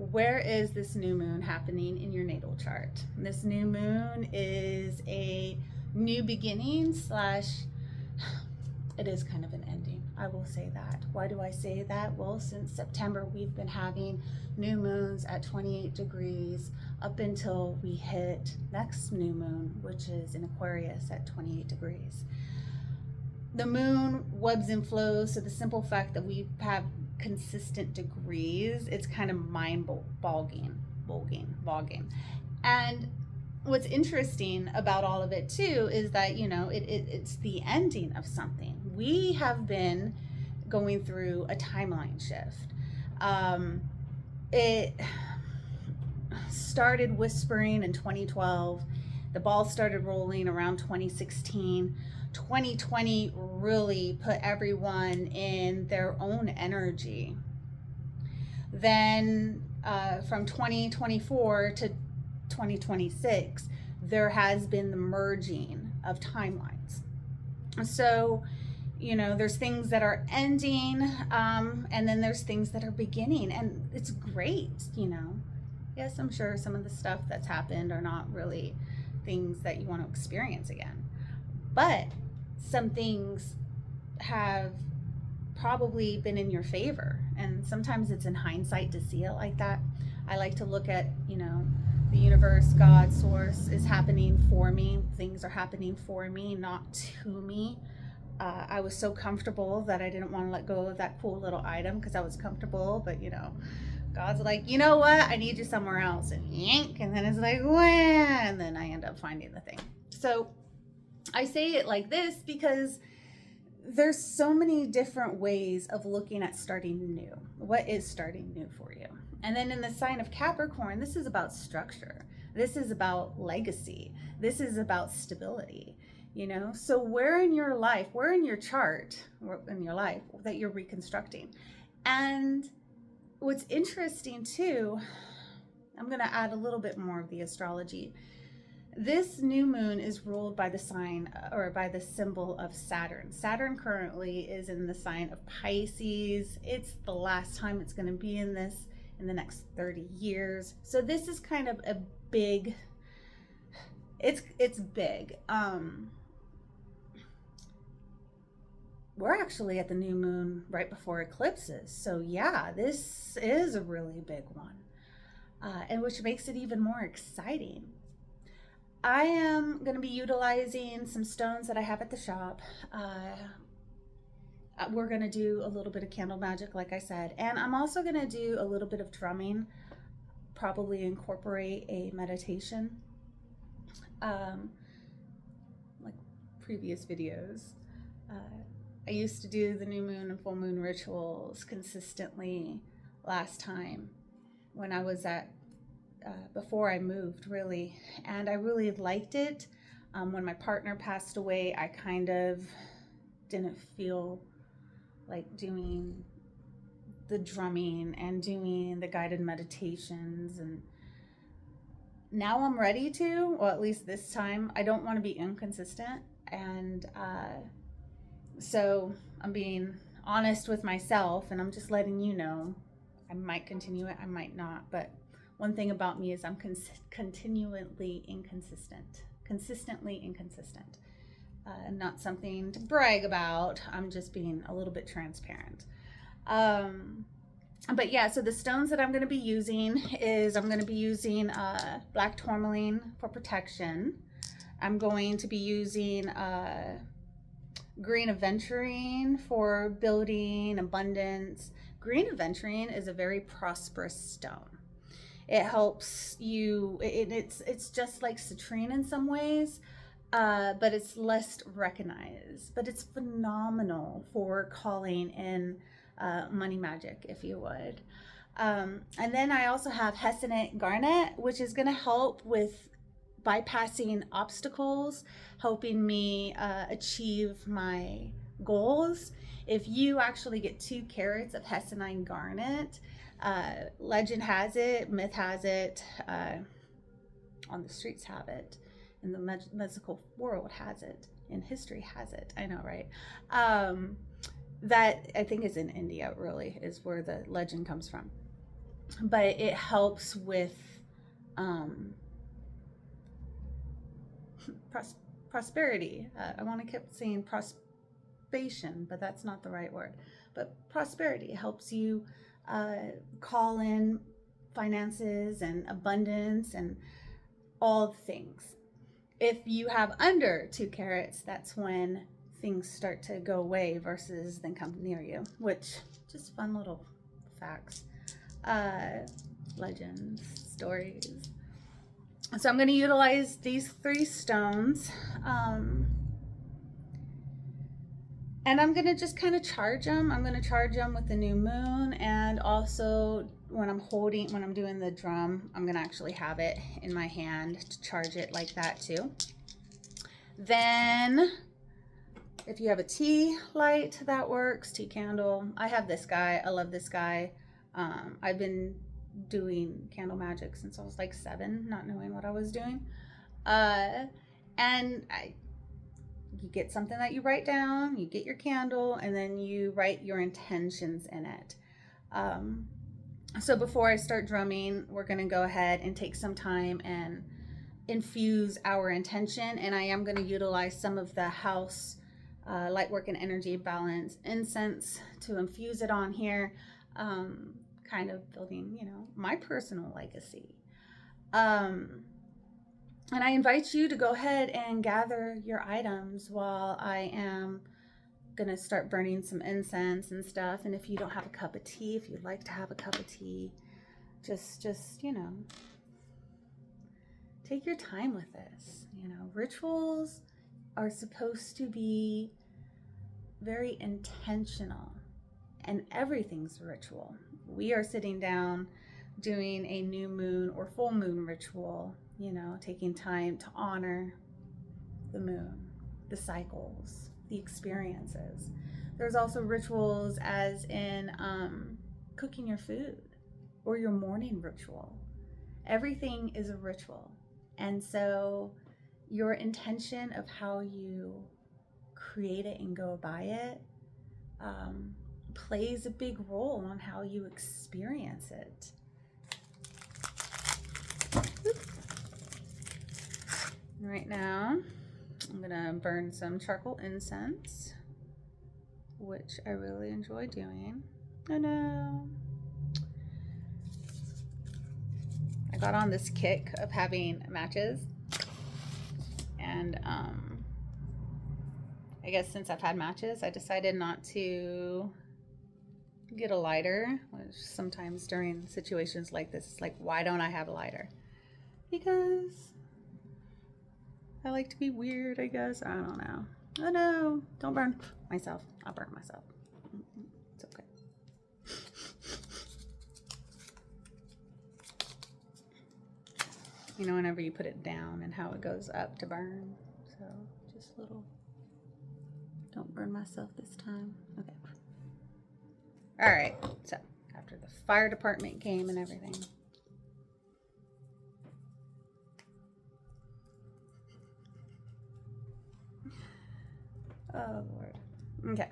where is this new moon happening in your natal chart? This new moon is a new beginning slash, it is kind of an ending. I will say that. Why do I say that? Well, since September, we've been having new moons at 28 degrees up until we hit next new moon, which is in Aquarius at 28 degrees. The moon webs and flows, so the simple fact that we have consistent degrees, it's kind of mind-boggling. And what's interesting about all of it too is that, you know, it's the ending of something. We have been going through a timeline shift. It started whispering in 2012. The ball started rolling around 2016. 2020 really put everyone in their own energy. Then from 2024 to 2026, there has been the merging of timelines. So, you know, there's things that are ending, and then there's things that are beginning, and it's great, you know. Yes, I'm sure some of the stuff that's happened are not really things that you want to experience again, but some things have probably been in your favor, and sometimes it's in hindsight to see it like that. I like to look at, you know, the universe, God, source is happening for me. Things are happening for me, not to me. I was so comfortable that I didn't want to let go of that cool little item because I was comfortable, but you know, God's like, you know what? I need you somewhere else, and yank, and then it's like, wah, and then I end up finding the thing. So I say it like this because there's so many different ways of looking at starting new. What is starting new for you? And then in the sign of Capricorn, this is about structure. This is about legacy. This is about stability, you know? So where in your life, where in your chart, in your life that you're reconstructing? And what's interesting too, I'm going to add a little bit more of the astrology. This new moon is ruled by the sign or by the symbol of Saturn. Saturn currently is in the sign of Pisces. It's the last time it's going to be in this in the next 30 years. So this is kind of a big, it's big. We're actually at the new moon right before eclipses. So yeah, this is a really big one, and which makes it even more exciting. I am going to be utilizing some stones that I have at the shop. We're going to do a little bit of candle magic, like I said, and I'm also going to do a little bit of drumming, probably incorporate a meditation, like previous videos. I used to do the new moon and full moon rituals consistently last time when I was at before I moved, really, and I really liked it. When my partner passed away, I kind of didn't feel like doing the drumming and doing the guided meditations, and now I'm ready to, well, at least this time. I don't want to be inconsistent, and so I'm being honest with myself, and I'm just letting you know I might continue it, I might not, but one thing about me is I'm consistently inconsistent. Not something to brag about. I'm just being a little bit transparent. But yeah, so the stones that I'm going to be using is I'm going to be using black tourmaline for protection. I'm going to be using green aventurine for building abundance. Green aventurine is a very prosperous stone. It helps you, it's just like citrine in some ways, but it's less recognized. But it's phenomenal for calling in money magic, if you would. And then I also have hessonite garnet, which is going to help with bypassing obstacles, helping me achieve my goals. If you actually get 2 carats of hessonite garnet, legend has it, myth has it, on the streets have it, in the mystical world has it, in history has it. I know, right? That I think is in India, really, is where the legend comes from. but it helps with prosperity. I want to keep saying prostration, but that's not the right word. But prosperity helps you call in finances and abundance and all the things. If you have under 2 carats, that's when things start to go away versus then come near you, which just fun little facts, legends, stories. So I'm going to utilize these 3 stones, and I'm going to just kind of charge them. I'm going to charge them with the new moon, and also when I'm doing the drum, I'm going to actually have it in my hand to charge it like that too. Then if you have a tea light, that works, tea candle. I have this guy. I love this guy. I've been doing candle magic since I was like 7, not knowing what I was doing. You get something that you write down, you get your candle, and then you write your intentions in it. So before I start drumming, we're going to go ahead and take some time and infuse our intention. And I am going to utilize some of the house Lightwork and Energy Balance incense to infuse it on here, kind of building, my personal legacy. And I invite you to go ahead and gather your items while I am going to start burning some incense and stuff. And if you don't have a cup of tea, if you'd like to have a cup of tea, just take your time with this. Rituals are supposed to be very intentional, and everything's a ritual. We are sitting down doing a new moon or full moon ritual, taking time to honor the moon, the cycles, the experiences. There's also rituals as in cooking your food or your morning ritual. Everything is a ritual. And so your intention of how you create it and go by it plays a big role on how you experience it. Right now, I'm gonna burn some charcoal incense, which I really enjoy doing. I know. I got on this kick of having matches, and I guess since I've had matches, I decided not to get a lighter, which sometimes during situations like this, it's like, why don't I have a lighter? Because I like to be weird, I guess. I don't know. Oh no, don't burn myself. I'll burn myself. It's okay. Whenever you put it down and how it goes up to burn. So just little, don't burn myself this time. Okay. All right, so after the fire department came and everything. Oh, Lord. Okay.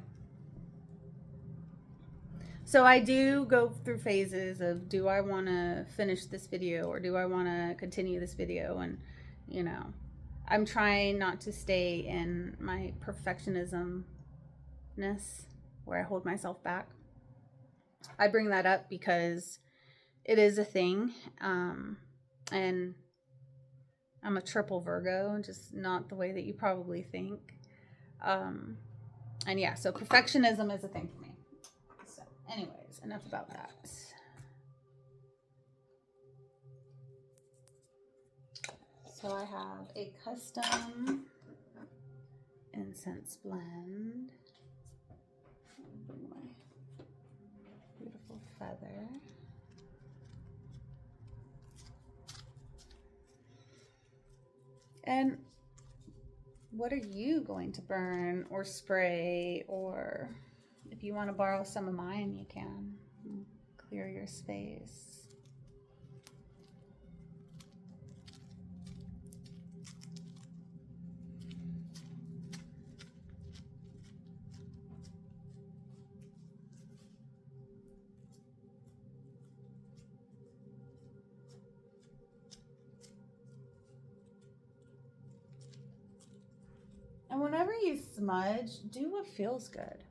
So I do go through phases of, do I want to finish this video or do I want to continue this video? And, I'm trying not to stay in my perfectionism-ness where I hold myself back. I bring that up because it is a thing. And I'm a triple Virgo, just not the way that you probably think. And yeah, so perfectionism is a thing for me. So anyways, enough about that. So I have a custom incense blend. My beautiful feather. And what are you going to burn or spray, or if you want to borrow some of mine, you can. Clear your space. you smudge, do what feels good.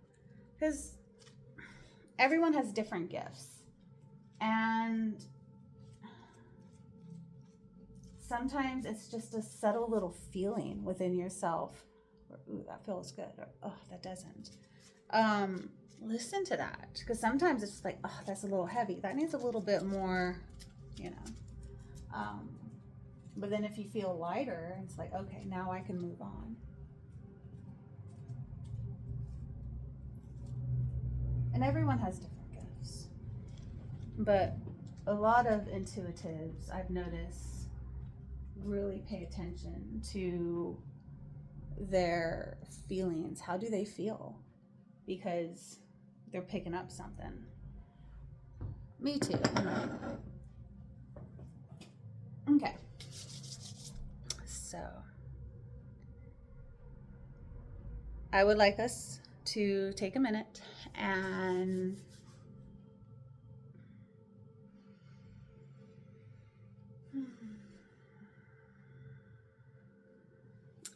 Because everyone has different gifts. And sometimes it's just a subtle little feeling within yourself. Or, ooh, that feels good. Or, oh, that doesn't. Listen to that. Because sometimes it's like, oh, that's a little heavy. That needs a little bit more, you know. But then if you feel lighter, it's like, okay, now I can move on. And everyone has different gifts. But a lot of intuitives, I've noticed, really pay attention to their feelings. How do they feel? Because they're picking up something. Me too. Okay. So I would like us to take a minute and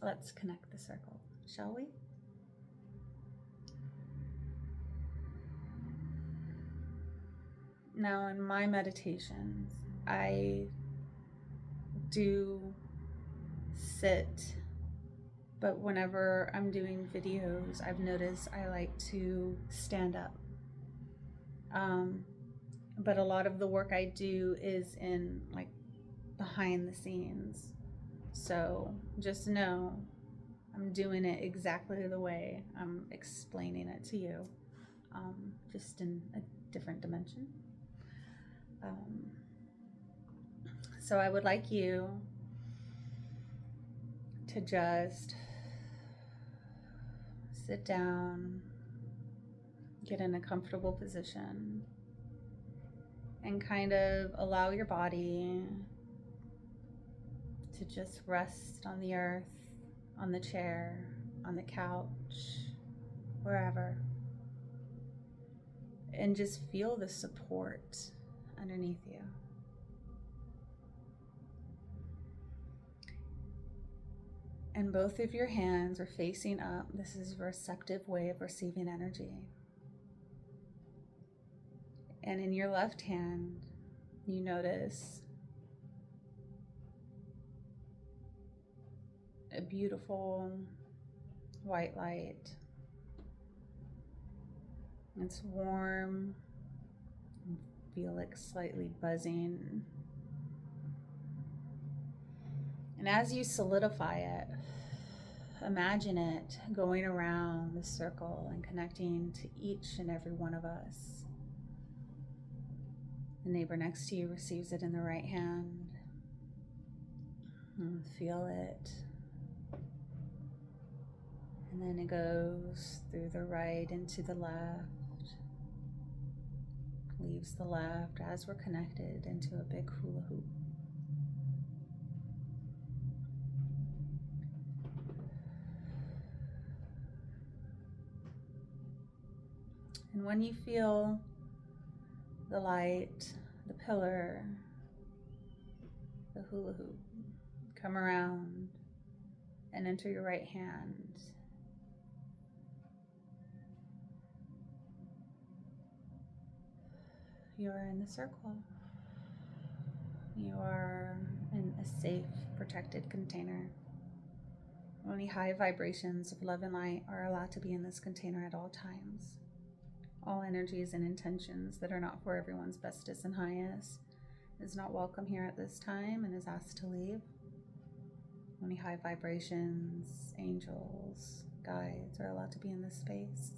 let's connect the circle, shall we? Now, in my meditations, I do sit, but whenever I'm doing videos, I've noticed I like to stand up. But a lot of the work I do is in like behind the scenes. So just know I'm doing it exactly the way I'm explaining it to you, just in a different dimension. So I would like you to just sit down, get in a comfortable position, and kind of allow your body to just rest on the earth, on the chair, on the couch, wherever. And just feel the support underneath you. And both of your hands are facing up. This is a receptive way of receiving energy. And in your left hand, you notice a beautiful white light. It's warm. You feel it slightly buzzing. And as you solidify it, imagine it going around the circle and connecting to each and every one of us. The neighbor next to you receives it in the right hand. And feel it. And then it goes through the right into the left. Leaves the left as we're connected into a big hula hoop. And when you feel the light, the pillar, the hula hoop come around and enter your right hand, you are in the circle. You are in a safe, protected container. Only high vibrations of love and light are allowed to be in this container at all times. All energies and intentions that are not for everyone's bestest and highest is not welcome here at this time and is asked to leave. Only high vibrations, angels, guides are allowed to be in this space.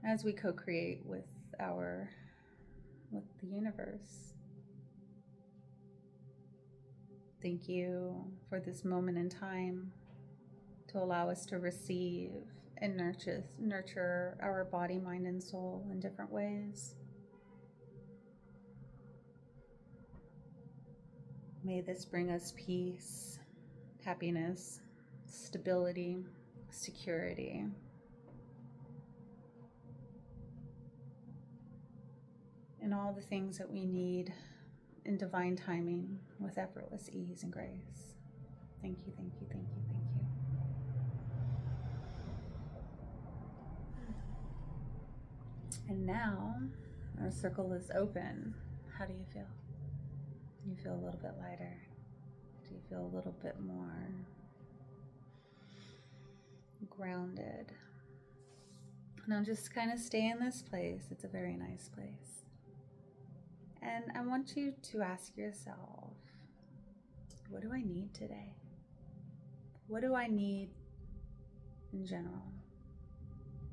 As we co-create with the universe. Thank you for this moment in time to allow us to receive and nurture our body, mind, and soul in different ways. May this bring us peace, happiness, stability, security. And all the things that we need in divine timing with effortless ease and grace. Thank you, thank you, thank you, thank you. And now our circle is open. How do you feel? Do you feel a little bit lighter? Do you feel a little bit more grounded? Now just kind of stay in this place. It's a very nice place. And I want you to ask yourself, what do I need today? What do I need in general?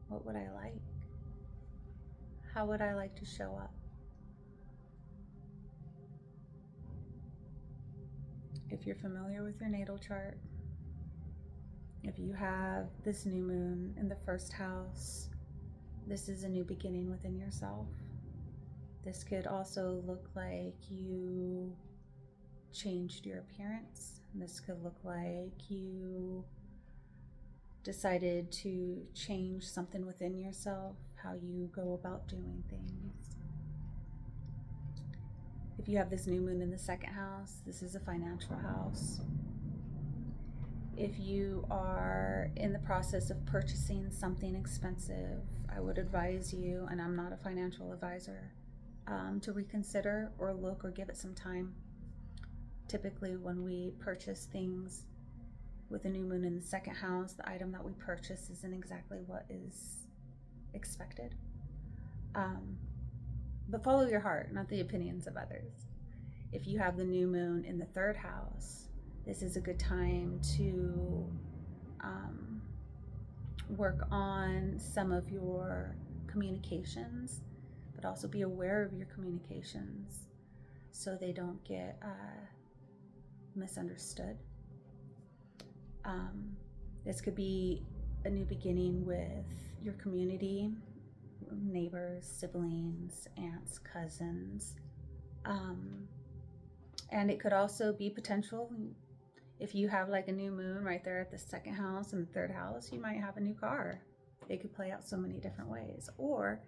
What would I like? How would I like to show up? If you're familiar with your natal chart, if you have this new moon in the first house, this is a new beginning within yourself. This could also look like you changed your appearance. This could look like you decided to change something within yourself, how you go about doing things. If you have this new moon in the second house, this is a financial house. If you are in the process of purchasing something expensive, I would advise you, and I'm not a financial advisor, to reconsider or look or give it some time. Typically, when we purchase things with a new moon in the second house, the item that we purchase isn't exactly what is expected. But follow your heart, not the opinions of others. If you have the new moon in the third house, this is a good time to work on some of your communications, but also be aware of your communications so they don't get misunderstood. This could be a new beginning with your community, neighbors, siblings, aunts, cousins. And it could also be potential, if you have like a new moon right there at the second house and the third house, you might have a new car. It could play out so many different ways. Or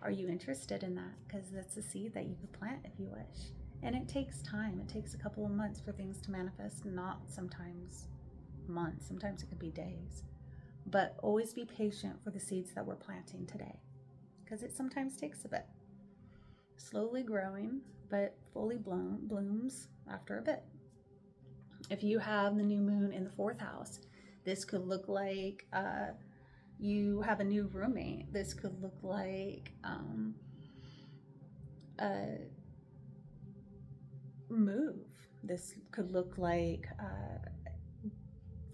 are you interested in that? Because that's a seed that you could plant if you wish. And it takes time. It takes a couple of months for things to manifest, not sometimes months. Sometimes it could be days. But always be patient for the seeds that we're planting today, because it sometimes takes a bit. Slowly growing, but fully blooms after a bit. If you have the new moon in the fourth house, this could look like you have a new roommate. This could look like a move. This could look like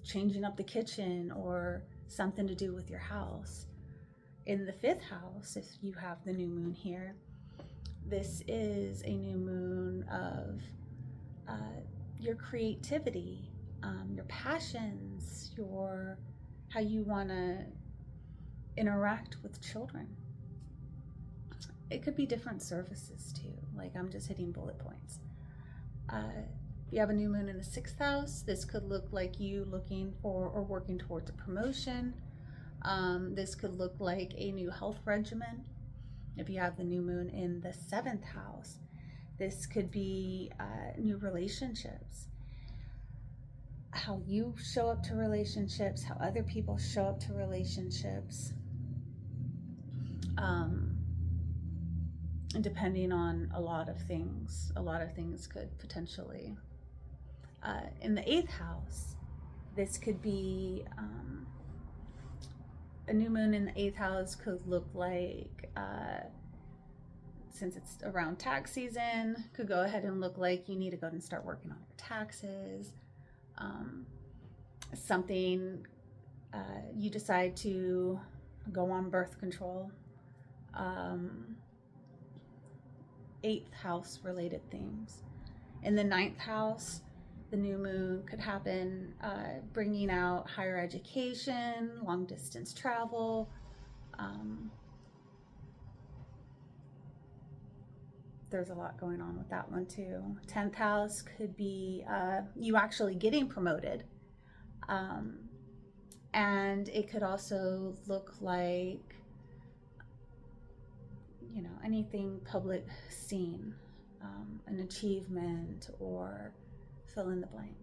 changing up the kitchen or something to do with your house. In the fifth house, if you have the new moon here, this is a new moon of your creativity, your passions, how you want to interact with children. It could be different services too, like I'm just hitting bullet points. If you have a new moon in the sixth house, this could look like you looking for or working towards a promotion. This could look like a new health regimen. If you have the new moon in the seventh house, this could be new relationships. How you show up to relationships, how other people show up to relationships. Depending on a lot of things could potentially. In the eighth house, this could be a new moon in the eighth house could look like, since it's around tax season, could go ahead and look like you need to go and start working on your taxes. Something you decide to go on birth control. Eighth house related things. In the ninth house, the new moon could happen bringing out higher education, long distance travel. There's a lot going on with that one too. 10th house could be you actually getting promoted. And it could also look like, anything public seen, an achievement, or fill in the blank.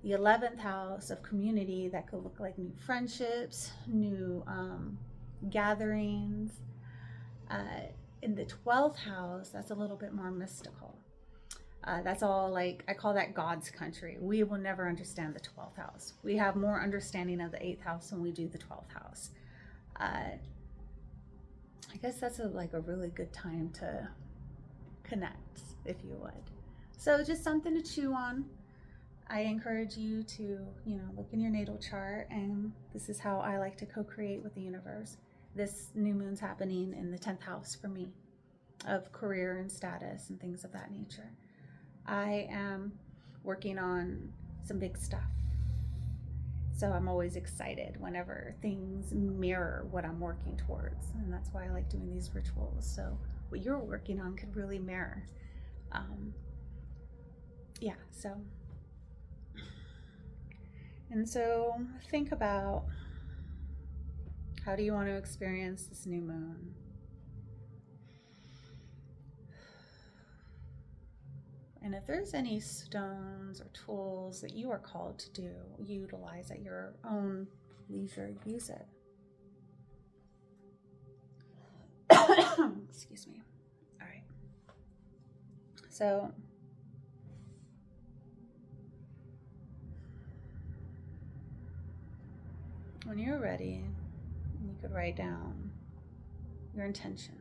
The 11th house of community, that could look like new friendships, new gatherings. In the 12th house, that's a little bit more mystical. That's all, like, I call that God's country. We will never understand the 12th house. We have more understanding of the 8th house than we do the 12th house. I guess that's like a really good time to connect, if you would. So just something to chew on. I encourage you to, look in your natal chart, and this is how I like to co-create with the universe. This new moon's happening in the 10th house for me, of career and status and things of that nature. I am working on some big stuff. So I'm always excited whenever things mirror what I'm working towards. And that's why I like doing these rituals. So what you're working on could really mirror. So think about, how do you want to experience this new moon? And if there's any stones or tools that you are called to utilize at your own leisure, use it. Excuse me. All right. So when you're ready, you could write down your intentions.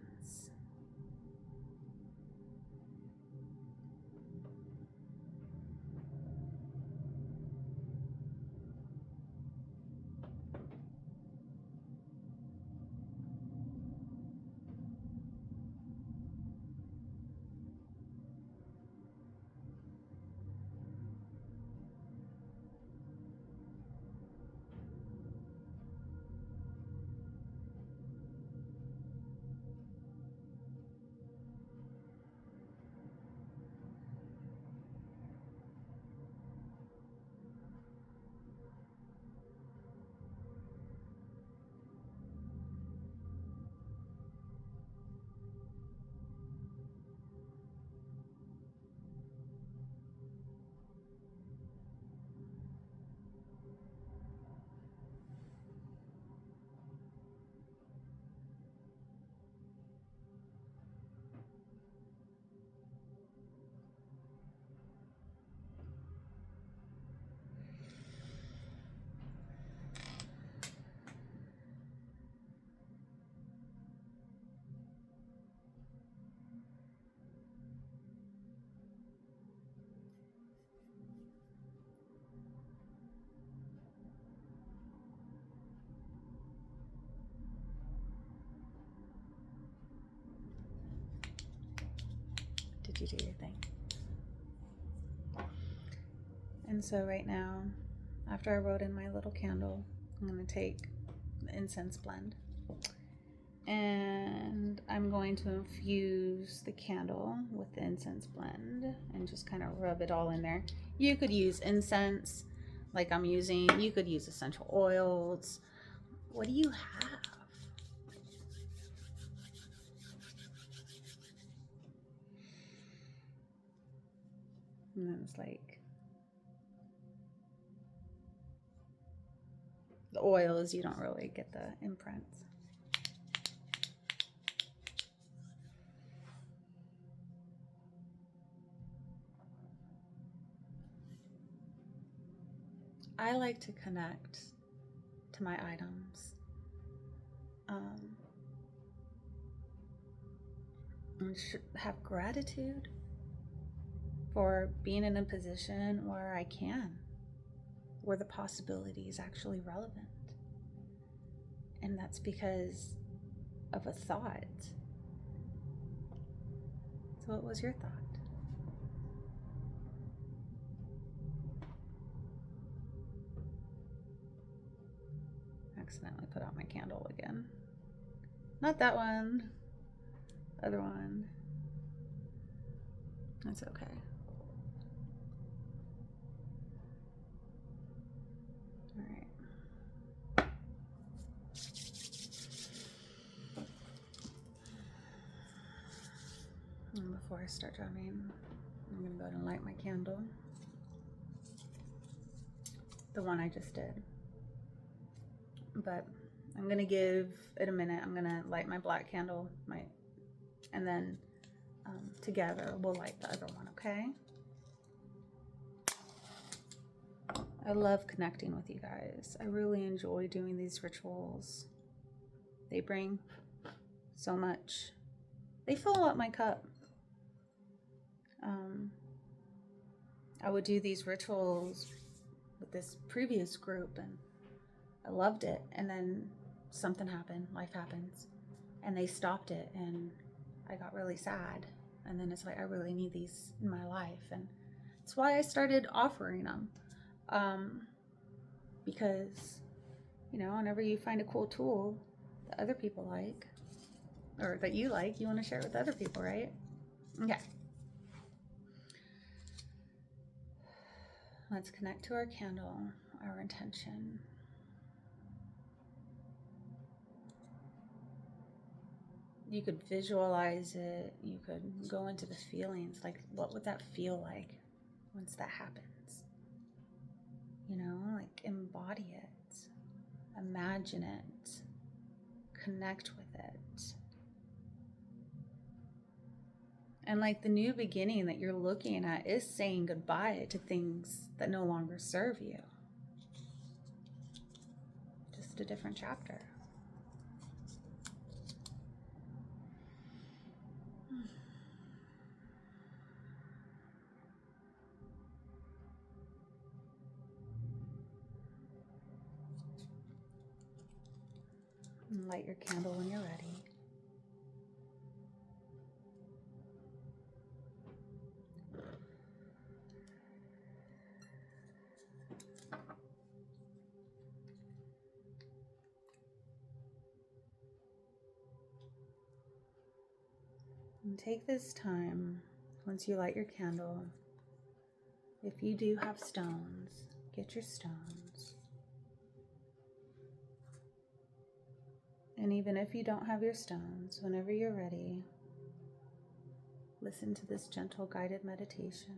Did you do your thing? And so right now, after I wrote in my little candle, I'm going to take the incense blend and I'm going to infuse the candle with the incense blend and just kind of rub it all in there. You could use incense like I'm using. You could use essential oils. What do you have? And then it's like the oils, you don't really get the imprints. I like to connect to my items. And have gratitude for being in a position where I can, where the possibility is actually relevant. And that's because of a thought. So what was your thought? Accidentally put out my candle again. Not that one. Other one. That's okay. All right. And before I start drumming, I'm going to go ahead and light my candle. The one I just did. But I'm going to give it a minute. I'm going to light my black candle, my And then together we'll light the other one, okay? I love connecting with you guys. I really enjoy doing these rituals. They bring so much. They fill up my cup. I would do these rituals with this previous group and I loved it. And then something happened, life happens, and they stopped it and I got really sad. And then it's like, I really need these in my life. And that's why I started offering them. Because, you know, whenever you find a cool tool that other people like, or that you like, you want to share it with other people, right? Okay. Let's connect to our candle, our intention. You could visualize it. You could go into the feelings. Like, what would that feel like once that happens? You know, like embody it. Imagine it. Connect with it. And like the new beginning that you're looking at is saying goodbye to things that no longer serve you. Just a different chapter. And light your candle when you're ready. And take this time, once you light your candle, if you do have stones, get your stones. And even if you don't have your stones, whenever you're ready, listen to this gentle guided meditation.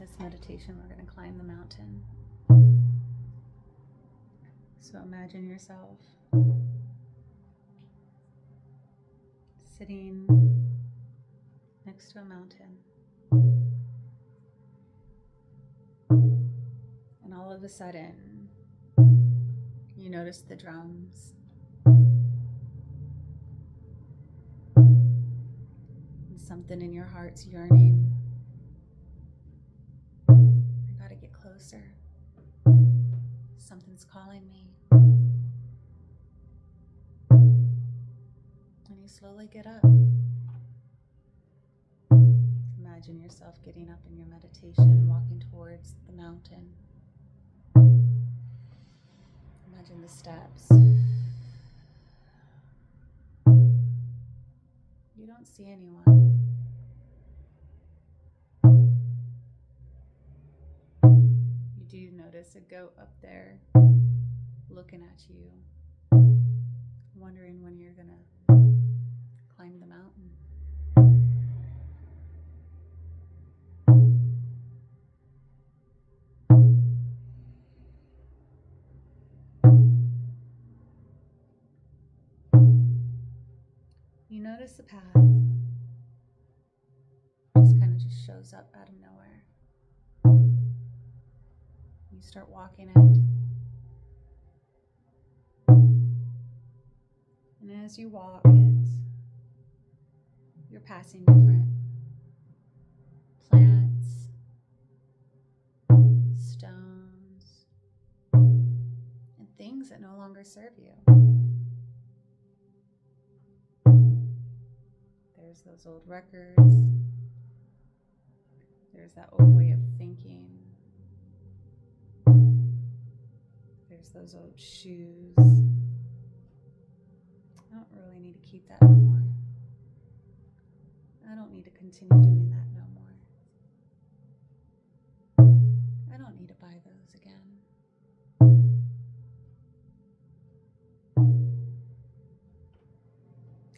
This meditation, we're going to climb the mountain. So imagine yourself sitting next to a mountain. And all of a sudden, you notice the drums. And something in your heart's yearning. I gotta get closer. Something's calling me. And you slowly get up. Imagine yourself getting up in your meditation, walking towards the mountain. Imagine the steps. You don't see anyone. You do notice a goat up there looking at you, wondering when you're gonna climb the mountain. You notice the path just shows up out of nowhere. You start walking it. And as you walk it, you're passing different plants, stones, and things that no longer serve you. There's those old records. There's that old way of thinking. There's those old shoes. I don't really need to keep that no more. I don't need to continue doing that no more. I don't need to buy those again.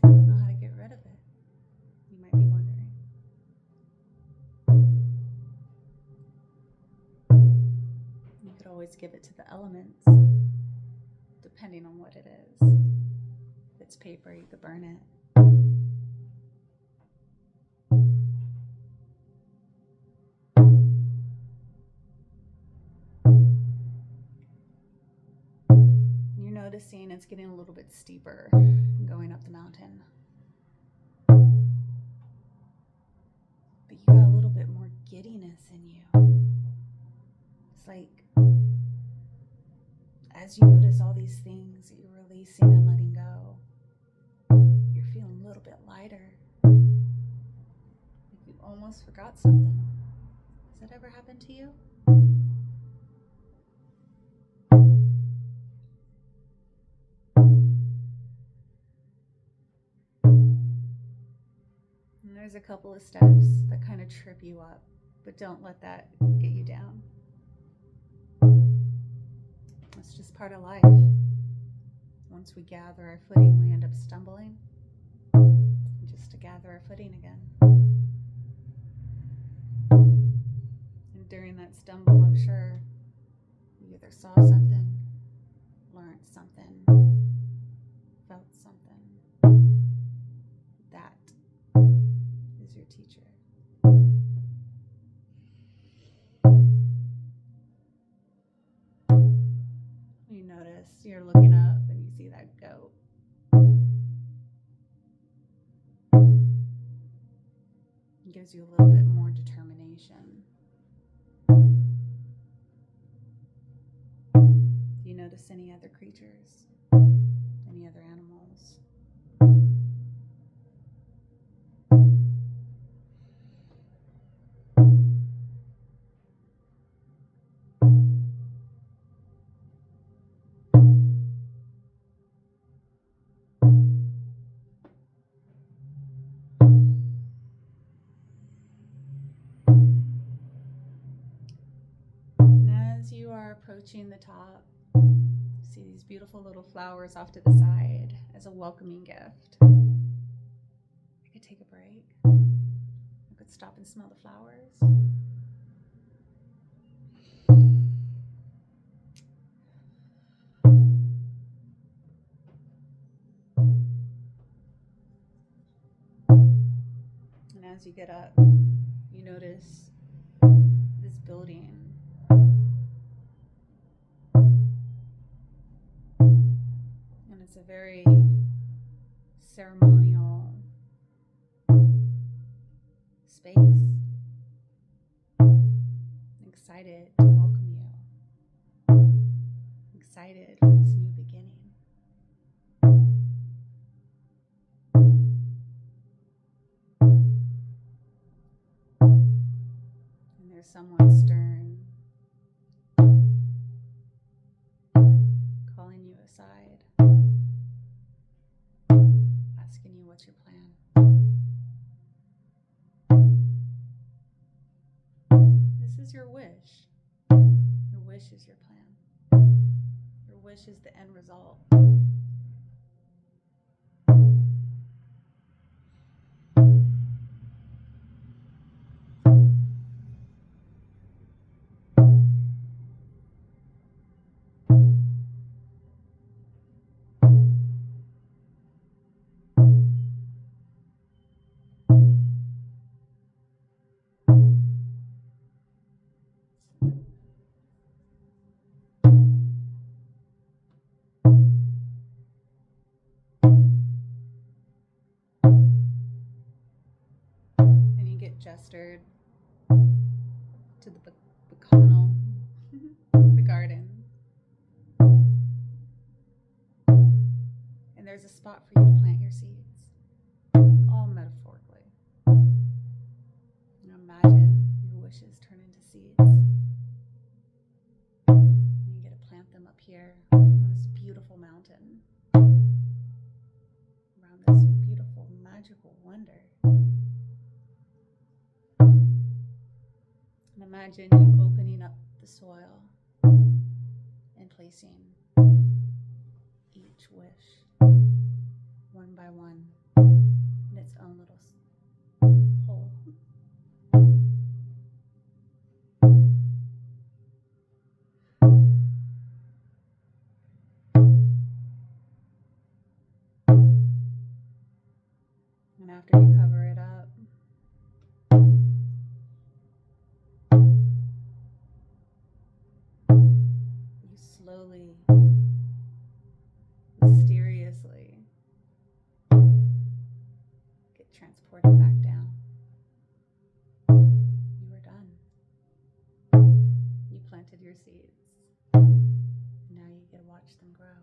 I don't know how to always give it to the elements, depending on what it is. If it's paper, you could burn it. You're noticing it's getting a little bit steeper going up the mountain. But you got a little bit more giddiness in you. It's like, as you notice all these things that you're releasing and letting go, you're feeling a little bit lighter. Like you almost forgot something. Has that ever happened to you? And there's a couple of steps that kind of trip you up, but don't let that get you down. It's just part of life. Once we gather our footing, we end up stumbling. Just to gather our footing again. And during that stumble, I'm sure you either saw something, learned something, felt something. That is your teacher. You notice you're looking up and you see that goat. It gives you a little bit more determination. Do you notice any other creatures? Any other animals? As you are approaching the top, you see these beautiful little flowers off to the side as a welcoming gift. I could take a break. I could stop and smell the flowers. And as you get up, you notice this building. And it's a very ceremonial space. I'm excited to welcome you. I'm excited for this new beginning. And there's someone stern calling you aside, asking you what's your plan. This is your wish. Your wish is your plan. Your wish is the end result. Gestured to the bacchanal, the garden. And there's a spot for you to plant your seeds, all metaphorically. You imagine your wishes turn into seeds. And you get to plant them up here on this beautiful mountain, around this beautiful, magical wonder. And imagine you opening up the soil and placing each wish, one by one, in its own little hole. back down. You were done. You planted your seeds. Now you get to watch them grow.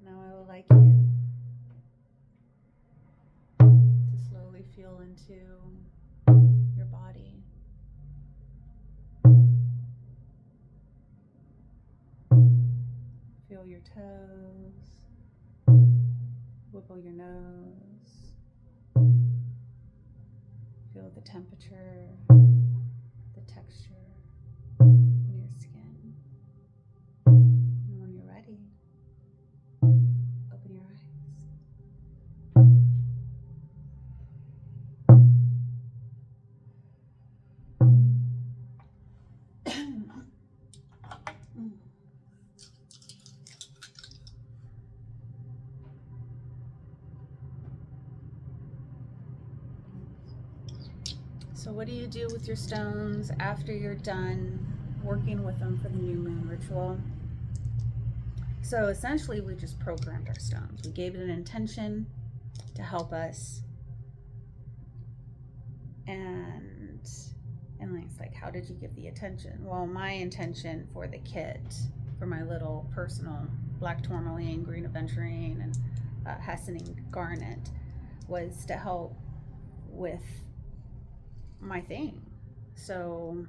Now I would like you to slowly feel into your body. Feel your toes. Wiggle your nose. Feel the temperature, the texture in your skin. And when you're ready, open your eyes. So what do you do with your stones after you're done working with them for the new moon ritual? So essentially we just programmed our stones. We gave it an intention to help us. And it's like, how did you give the attention? Well, my intention for the kit, for my little personal black tourmaline, green aventurine, and Hessianing garnet, was to help with my thing. So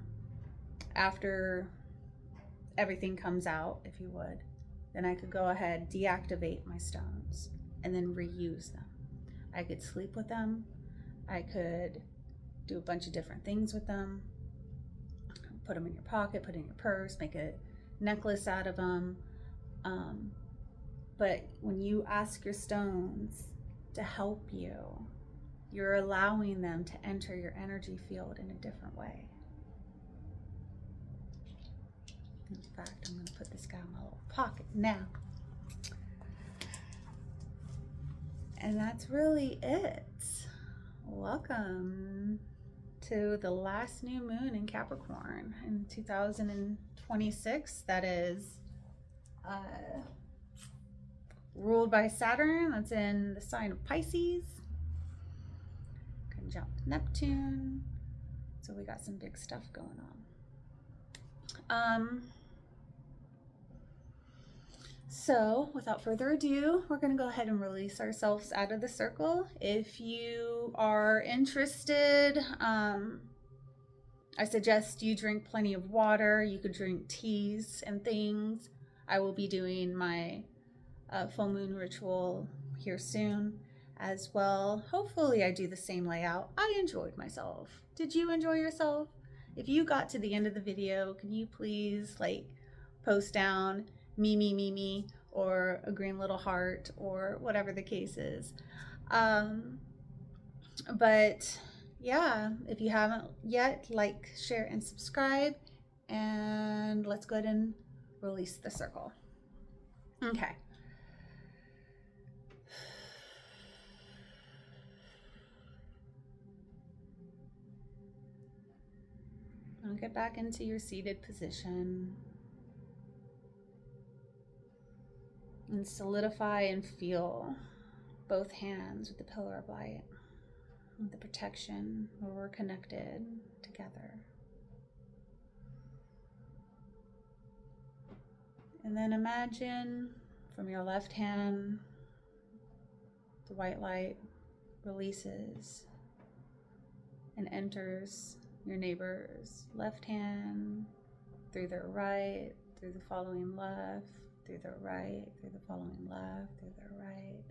after everything comes out, if you would, then I could go ahead, deactivate my stones, and then reuse them. I could sleep with them. I could do a bunch of different things with them. Put them in your pocket, put it in your purse, make a necklace out of them. But when you ask your stones to help you, you're allowing them to enter your energy field in a different way. In fact, I'm going to put this guy in my little pocket now. And that's really it. Welcome to the last new moon in Capricorn in 2026. That is ruled by Saturn. That's in the sign of Pisces. Conjunct Neptune. So we got some big stuff going on. So without further ado, we're going to go ahead and release ourselves out of the circle. If you are interested, I suggest you drink plenty of water. You could drink teas and things. I will be doing my full moon ritual here soon as well. Hopefully I do the same layout. I enjoyed myself. Did you enjoy yourself? If you got to the end of the video, can you please post down me, or a green little heart, or whatever the case is. But yeah, if you haven't yet, share, and subscribe, and let's go ahead and release the circle. Okay. Now get back into your seated position. And solidify and feel both hands with the pillar of light, with the protection where we're connected together. And then imagine from your left hand, the white light releases and enters your neighbor's left hand, through their right, through the following left, through the right, through the following left, through the right,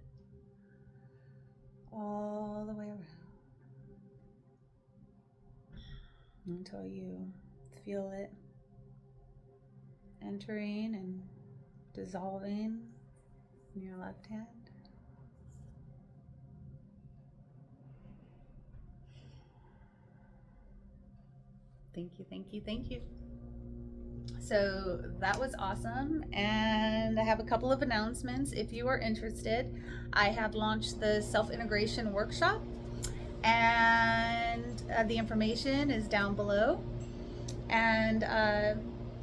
all the way around until you feel it entering and dissolving in your left hand. Thank you, thank you, thank you. So that was awesome. And I have a couple of announcements. If you are interested, I have launched the self-integration workshop, and the information is down below. And I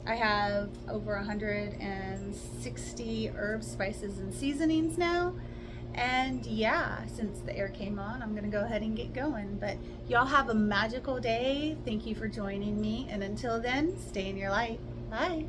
have over 160 herbs, spices, and seasonings now. And yeah, since the air came on, I'm gonna go ahead and get going. But y'all have a magical day. Thank you for joining me. And until then, stay in your light. Bye.